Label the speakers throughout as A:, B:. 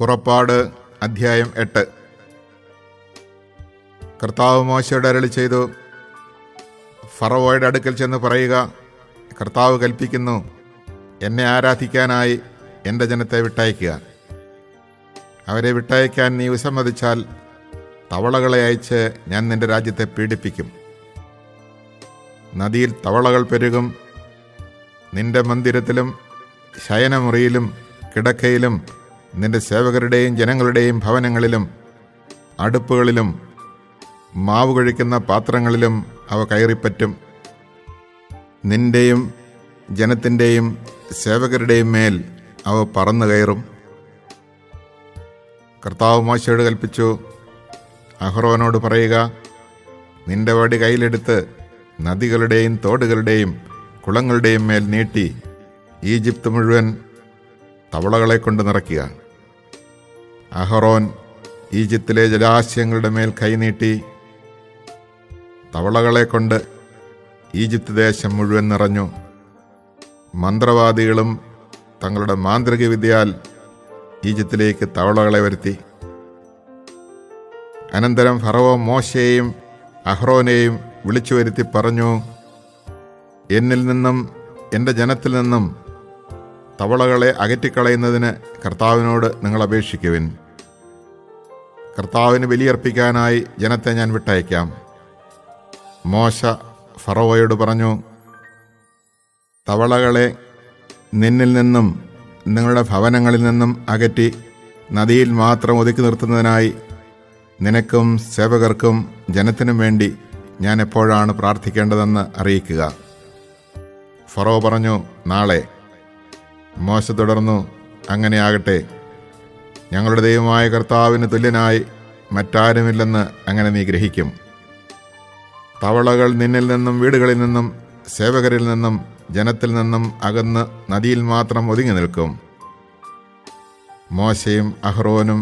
A: പുറപ്പാട് അധ്യായം 8. കർത്താവ് മോശയോട് അരുളി ചെയ്തു, ഫറവോയുടെ അടുക്കൽ ചെന്ന് പറയുക, കർത്താവ് കൽപ്പിക്കുന്നു, എന്നെ ആരാധിക്കാനായി എൻ്റെ ജനത്തെ വിട്ടയക്കുക. അവരെ വിട്ടയക്കാൻ നീ വിസമ്മതിച്ചാൽ തവളകളെ അയച്ച് ഞാൻ നിന്റെ രാജ്യത്തെ പീഡിപ്പിക്കും. നദിയിൽ തവളകൾ പെരുകും. നിന്റെ മന്ദിരത്തിലും ശയനമുറിയിലും കിടക്കയിലും നിന്റെ സേവകരുടെയും ജനങ്ങളുടെയും ഭവനങ്ങളിലും അടുപ്പുകളിലും മാവ് കഴിക്കുന്ന പാത്രങ്ങളിലും അവ കയറിപ്പറ്റും. നിന്റെയും ജനത്തിൻ്റെയും സേവകരുടെയും മേൽ അവ പറന്നു കയറും. കർത്താവ് മോശയോട് കൽപ്പിച്ചു, അഹ്റോനോട് പറയുക, നിന്റെ വടി കയ്യിലെടുത്ത് നദികളുടെയും തോടുകളുടെയും കുളങ്ങളുടെയും മേൽ നീട്ടി ഈജിപ്ത് മുഴുവൻ തവളകളെ കൊണ്ട് നിറയ്ക്കുക. അഹ്റോൻ ഈജിപ്തിലെ ജലാശയങ്ങളുടെ മേൽ കൈനീട്ടി തവളകളെ കൊണ്ട് ഈജിപ്ത് ദേശം മുഴുവൻ നിറഞ്ഞു. മന്ത്രവാദികളും തങ്ങളുടെ മാന്ത്രിക വിദ്യയാൽ ഈജിപ്തിലേക്ക് തവളകളെ വരുത്തി. അനന്തരം ഫറവോ മോശയെയും അഹ്റോനെയും വിളിച്ചു വരുത്തി പറഞ്ഞു, എന്നിൽ നിന്നും എൻ്റെ ജനത്തിൽ നിന്നും തവളകളെ അകറ്റിക്കളയുന്നതിന് കർത്താവിനോട് നിങ്ങൾ അപേക്ഷിക്കുവിൻ. കർത്താവിന് ബലിയർപ്പിക്കാനായി ജനത്തെ ഞാൻ വിട്ടയക്കാം. മോശ ഫറവോയോട് പറഞ്ഞു, തവളകളെ നിന്നിൽ നിന്നും നിങ്ങളുടെ ഭവനങ്ങളിൽ നിന്നും അകറ്റി നദിയിൽ മാത്രം ഒതുക്കി നിർത്തുന്നതിനായി നിനക്കും സേവകർക്കും ജനത്തിനും വേണ്ടി ഞാൻ എപ്പോഴാണ് പ്രാർത്ഥിക്കേണ്ടതെന്ന് അറിയിക്കുക. ഫറവോ പറഞ്ഞു, നാളെ. മോശ തുടർന്നു, അങ്ങനെയാകട്ടെ. ഞങ്ങളുടെ ദൈവമായ കർത്താവിന് തുല്യനായി മറ്റാരുമില്ലെന്ന് അങ്ങനെ നീ ഗ്രഹിക്കും. തവളകൾ നിന്നിൽ നിന്നും വീടുകളിൽ നിന്നും സേവകരിൽ നിന്നും ജനത്തിൽ നിന്നും അകന്ന് നദിയിൽ മാത്രം ഒതുങ്ങി നിൽക്കും. മോശയും അഹ്റോനും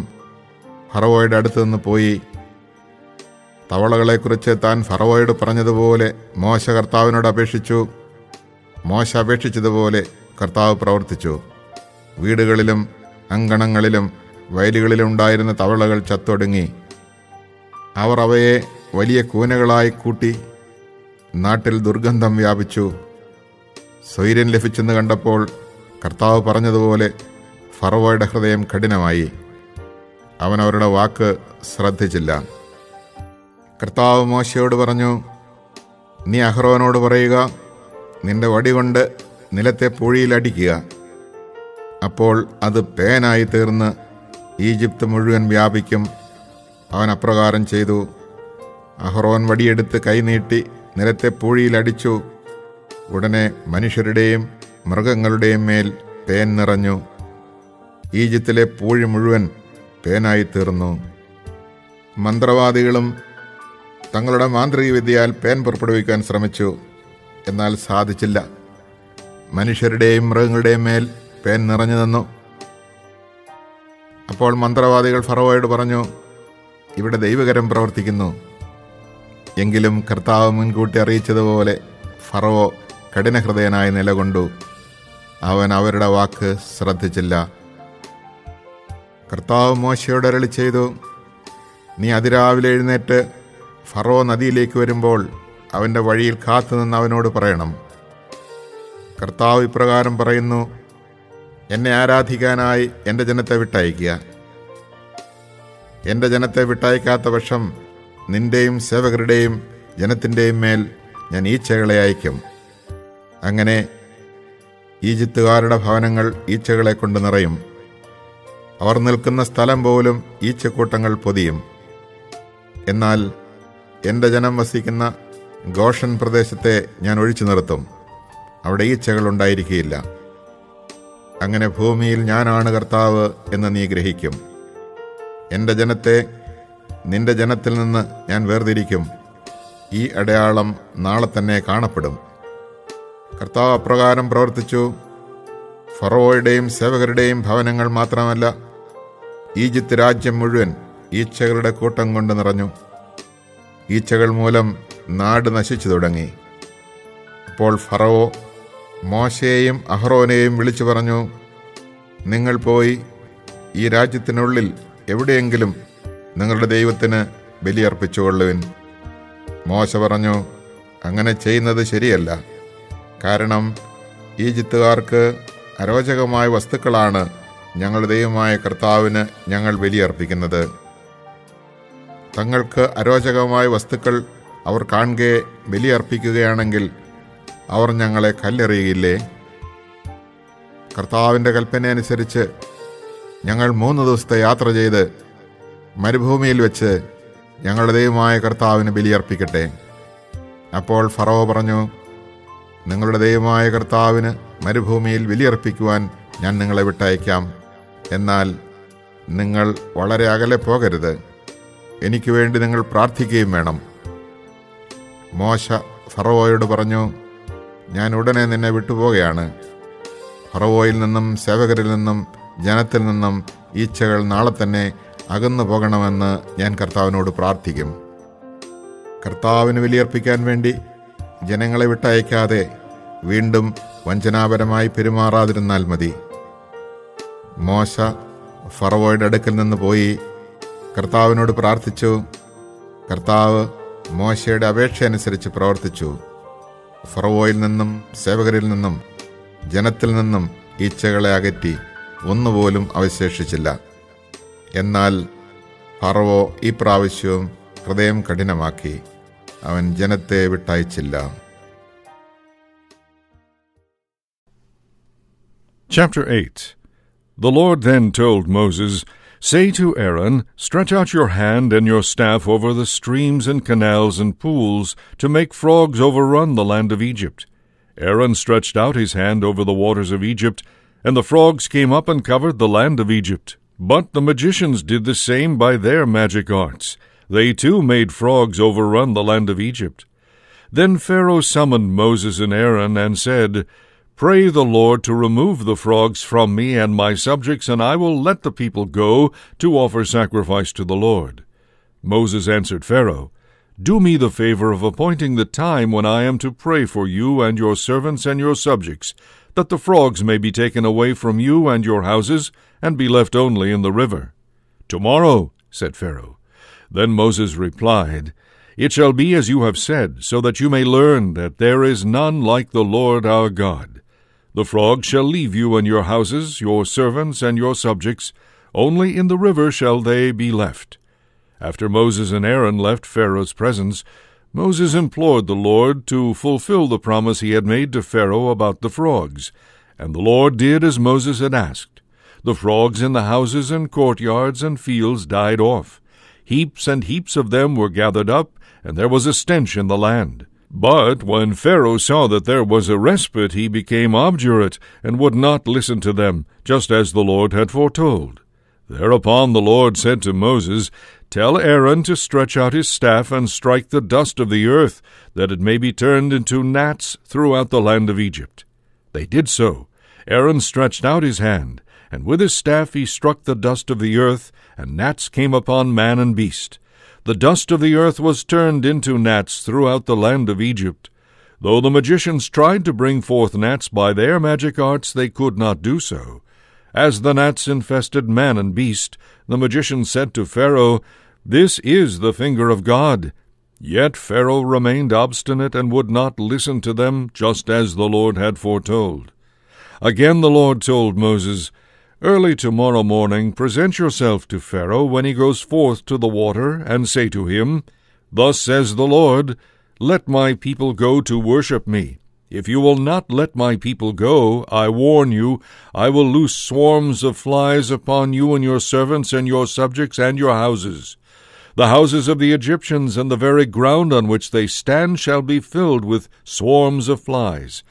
A: ഫറവോയുടെ അടുത്ത് നിന്ന് പോയി. തവളകളെക്കുറിച്ച് താൻ ഫറവോയോട് പറഞ്ഞതുപോലെ മോശ കർത്താവിനോട് അപേക്ഷിച്ചു. മോശ അപേക്ഷിച്ചതുപോലെ കർത്താവ് പ്രവർത്തിച്ചു. വീടുകളിലും അങ്കണങ്ങളിലും വയലുകളിലും ഉണ്ടായിരുന്ന തവളകൾ ചത്തൊടുങ്ങി. അവർ അവയെ വലിയ കൂനകളായി കൂട്ടി. നാട്ടിൽ ദുർഗന്ധം വ്യാപിച്ചു. സ്വൈര്യം ലഭിച്ചെന്ന് കണ്ടപ്പോൾ കർത്താവ് പറഞ്ഞതുപോലെ ഫറവോയുടെ ഹൃദയം കഠിനമായി. അവൻ അവരുടെ വാക്ക് ശ്രദ്ധിച്ചില്ല. കർത്താവ് മോശയോട് പറഞ്ഞു, നീ അഹ്റോനോട് പറയുക, നിന്റെ വടി കൊണ്ട് നിലത്തെ പൂഴിയിലടിക്കുക. അപ്പോൾ അത് പേനായി തീർന്ന് ഈജിപ്ത് മുഴുവൻ വ്യാപിക്കും. അവൻ അപ്രകാരം ചെയ്തു. അഹ്റോൻ വടിയെടുത്ത് കൈനീട്ടി നിലത്തെ പൂഴിയിലടിച്ചു. ഉടനെ മനുഷ്യരുടെയും മൃഗങ്ങളുടെയും മേൽ പേൻ നിറഞ്ഞു. ഈജിപ്തിലെ പൂഴി മുഴുവൻ പേനായി തീർന്നു. മന്ത്രവാദികളും തങ്ങളുടെ മാന്ത്രിക വിദ്യയാൽ പേൻ പുറപ്പെടുവിക്കാൻ ശ്രമിച്ചു, എന്നാൽ സാധിച്ചില്ല. മനുഷ്യരുടെയും മൃഗങ്ങളുടെയും മേൽ പേൻ നിറഞ്ഞു നിന്നു. അപ്പോൾ മന്ത്രവാദികൾ ഫറവോയോട് പറഞ്ഞു, ഇവിടെ ദൈവകരം പ്രവർത്തിക്കുന്നു. എങ്കിലും കർത്താവ് മുൻകൂട്ടി അറിയിച്ചതുപോലെ ഫറവോ കഠിനഹൃദയനായി നിലകൊണ്ടു. അവൻ അവരുടെ വാക്ക് ശ്രദ്ധിച്ചില്ല. കർത്താവ് മോശയോട് അരുളി ചെയ്തു, നീ അതിരാവിലെ എഴുന്നേറ്റ് ഫറവോ നദിയിലേക്ക് വരുമ്പോൾ അവൻ്റെ വഴിയിൽ കാത്തുനിന്ന് അവനോട് പറയണം, കർത്താവ് ഇപ്രകാരം പറയുന്നു, എന്നെ ആരാധിക്കാനായി എൻ്റെ ജനത്തെ വിട്ടയക്കുക. എൻ്റെ ജനത്തെ വിട്ടയക്കാത്ത പക്ഷം നിന്റെയും സേവകരുടെയും ജനത്തിൻ്റെയും മേൽ ഞാൻ ഈച്ചകളെ അയക്കും. അങ്ങനെ ഈജിപ്തുകാരുടെ ഭവനങ്ങൾ ഈച്ചകളെ കൊണ്ട് നിറയും. അവർ നിൽക്കുന്ന സ്ഥലം പോലും ഈച്ചക്കൂട്ടങ്ങൾ പൊതിയും. എന്നാൽ എൻ്റെ ജനം വസിക്കുന്ന ഗോഷൻ പ്രദേശത്തെ ഞാൻ ഒഴിച്ചു നിർത്തും. അവിടെ ഈച്ചകൾ ഉണ്ടായിരിക്കുകയില്ല. അങ്ങനെ ഭൂമിയിൽ ഞാനാണ് കർത്താവ് എന്ന് നീ ഗ്രഹിക്കും. എൻ്റെ ജനത്തെ നിന്റെ ജനത്തിൽ നിന്ന് ഞാൻ വേർതിരിക്കും. ഈ അടയാളം നാളെ തന്നെ കാണപ്പെടും. കർത്താവ് അപ്രകാരം പ്രവർത്തിച്ചു. ഫറവോയുടെയും സേവകരുടെയും ഭവനങ്ങൾ മാത്രമല്ല, ഈജിപ്ത് രാജ്യം മുഴുവൻ ഈച്ചകളുടെ കൂട്ടം കൊണ്ട് നിറഞ്ഞു. ഈച്ചകൾ മൂലം നാട് നശിച്ചു തുടങ്ങി. അപ്പോൾ ഫറവോ മോശയെയും അഹ്റോനെയും വിളിച്ചു പറഞ്ഞു, നിങ്ങൾ പോയി ഈ രാജ്യത്തിനുള്ളിൽ എവിടെയെങ്കിലും നിങ്ങളുടെ ദൈവത്തിന് ബലിയർപ്പിച്ചുകൊള്ളുവിൻ. മോശ പറഞ്ഞു, അങ്ങനെ ചെയ്യുന്നത് ശരിയല്ല. കാരണം ഈജിപ്തുകാർക്ക് അരോചകമായ വസ്തുക്കളാണ് ഞങ്ങളുടെ ദൈവമായ കർത്താവിന് ഞങ്ങൾ ബലിയർപ്പിക്കുന്നത്. തങ്ങൾക്ക് അരോചകമായ വസ്തുക്കൾ അവർ കാണുകെ ബലിയർപ്പിക്കുകയാണെങ്കിൽ അവർ ഞങ്ങളെ കല്ലെറിയില്ലേ? കർത്താവിൻ്റെ കൽപ്പനയനുസരിച്ച് ഞങ്ങൾ 3 ദിവസത്തെ യാത്ര ചെയ്ത് മരുഭൂമിയിൽ വെച്ച് ഞങ്ങളുടെ ദൈവമായ കർത്താവിന് ബലിയർപ്പിക്കട്ടെ. അപ്പോൾ ഫറവോ പറഞ്ഞു, നിങ്ങളുടെ ദൈവമായ കർത്താവിന് മരുഭൂമിയിൽ ബലിയർപ്പിക്കുവാൻ ഞാൻ നിങ്ങളെ വിട്ടയക്കാം. എന്നാൽ നിങ്ങൾ വളരെ അകലെ പോകരുത്. എനിക്ക് വേണ്ടി നിങ്ങൾ പ്രാർത്ഥിക്കുകയും വേണം. മോശ ഫറവോയോട് പറഞ്ഞു, ഞാൻ ഉടനെ നിന്നെ വിട്ടുപോവുകയാണ്. ഫറവോയിൽ നിന്നും സേവകരിൽ നിന്നും ജനത്തിൽ നിന്നും ഈച്ചകൾ നാളെ തന്നെ അകന്നു പോകണമെന്ന് ഞാൻ കർത്താവിനോട് പ്രാർത്ഥിക്കും. കർത്താവിന് ബലിയർപ്പിക്കാൻ വേണ്ടി ജനങ്ങളെ വിട്ടയക്കാതെ വീണ്ടും വഞ്ചനാപരമായി പെരുമാറാതിരുന്നാൽ മതി. മോശ ഫറവോയുടെ അടുക്കൽ നിന്ന് പോയി കർത്താവിനോട് പ്രാർത്ഥിച്ചു. കർത്താവ് മോശയുടെ അപേക്ഷ അനുസരിച്ച് പ്രവർത്തിച്ചു. ഫറവോയിൽ നിന്നും സേവകരിൽ നിന്നും ജനത്തിൽ നിന്നും ഈച്ചകളെ അകറ്റി ഒന്നുപോലും അവശേഷിച്ചില്ല. എന്നാൽ ഫറവോ ഈ പ്രാവശ്യവും ഹൃദയം കഠിനമാക്കി. അവൻ ജനത്തെ വിട്ടയച്ചില്ല.
B: Chapter 8. The Lord then told Moses, Say to Aaron, Stretch out your hand and your staff over the streams and canals and pools to make frogs overrun the land of Egypt. Aaron stretched out his hand over the waters of Egypt, and the frogs came up and covered the land of Egypt. But the magicians did the same by their magic arts. They too made frogs overrun the land of Egypt. Then Pharaoh summoned Moses and Aaron and said, Pray the Lord to remove the frogs from me and my subjects, and I will let the people go to offer sacrifice to the Lord. Moses answered Pharaoh, Do me the favor of appointing the time when I am to pray for you and your servants and your subjects, that the frogs may be taken away from you and your houses, and be left only in the river. Tomorrow, said Pharaoh. Then Moses replied, It shall be as you have said, so that you may learn that there is none like the Lord our God. The frogs shall leave you and your houses, your servants and your subjects, only in the river shall they be left. After Moses and Aaron left Pharaoh's presence, Moses implored the Lord to fulfill the promise he had made to Pharaoh about the frogs, and the Lord did as Moses had asked. The frogs in the houses and courtyards and fields died off. Heaps and heaps of them were gathered up, and there was a stench in the land. But when Pharaoh saw that there was a respite, he became obdurate, and would not listen to them, just as the Lord had foretold. Thereupon the Lord said to Moses, Tell Aaron to stretch out his staff and strike the dust of the earth, that it may be turned into gnats throughout the land of Egypt. They did so. Aaron stretched out his hand, and with his staff he struck the dust of the earth, and gnats came upon man and beast. The dust of the earth was turned into gnats throughout the land of Egypt. Though the magicians tried to bring forth gnats by their magic arts, they could not do so. As the gnats infested man and beast, the magicians said to Pharaoh, This is the finger of God. Yet Pharaoh remained obstinate and would not listen to them, just as the Lord had foretold. Again the Lord told Moses, Early tomorrow morning present yourself to Pharaoh when he goes forth to the water, and say to him, Thus says the Lord, Let my people go to worship me. If you will not let my people go, I warn you, I will loose swarms of flies upon you and your servants and your subjects and your houses. The houses of the Egyptians and the very ground on which they stand shall be filled with swarms of flies.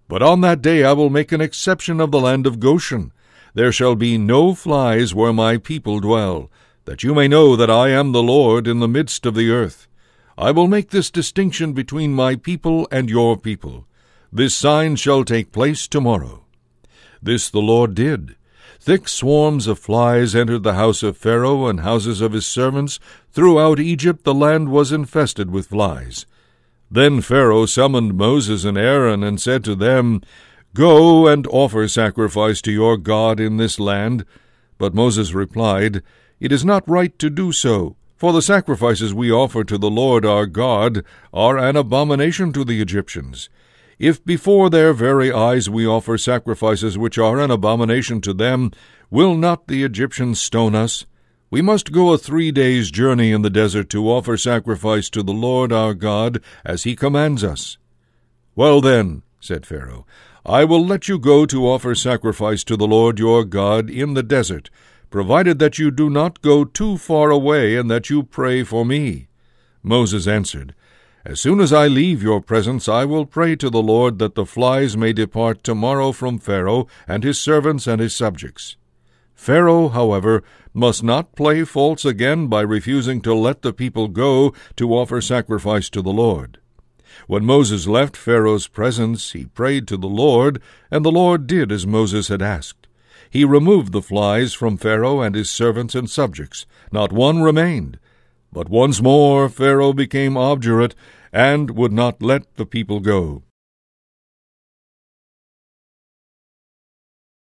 B: But on that day I will make an exception of the land of Goshen. There shall be no flies where my people dwell, that you may know that I am the Lord in the midst of the earth. I will make this distinction between my people and your people. This sign shall take place tomorrow. This the Lord did. Thick swarms of flies entered the house of Pharaoh and houses of his servants. Throughout Egypt the land was infested with flies. Then Pharaoh summoned Moses and Aaron and said to them, Go and offer sacrifice to your God in this land. But Moses replied, "It is not right to do so, for the sacrifices we offer to the Lord our God are an abomination to the Egyptians. If before their very eyes we offer sacrifices which are an abomination to them, will not the Egyptians stone us? We must go a 3 days' journey in the desert to offer sacrifice to the Lord our God, as he commands us." "Well then," said Pharaoh, "I will let you go to offer sacrifice to the Lord your God in the desert, provided that you do not go too far away and that you pray for me." Moses answered, "As soon as I leave your presence, I will pray to the Lord that the flies may depart tomorrow from Pharaoh and his servants and his subjects." Pharaoh, however, must not play false again by refusing to let the people go to offer sacrifice to the Lord. When Moses left Pharaoh's presence, he prayed to the Lord, and the Lord did as Moses had asked. He removed the flies from Pharaoh and his servants and subjects. Not one remained. But once more Pharaoh became obdurate and would not let the people go.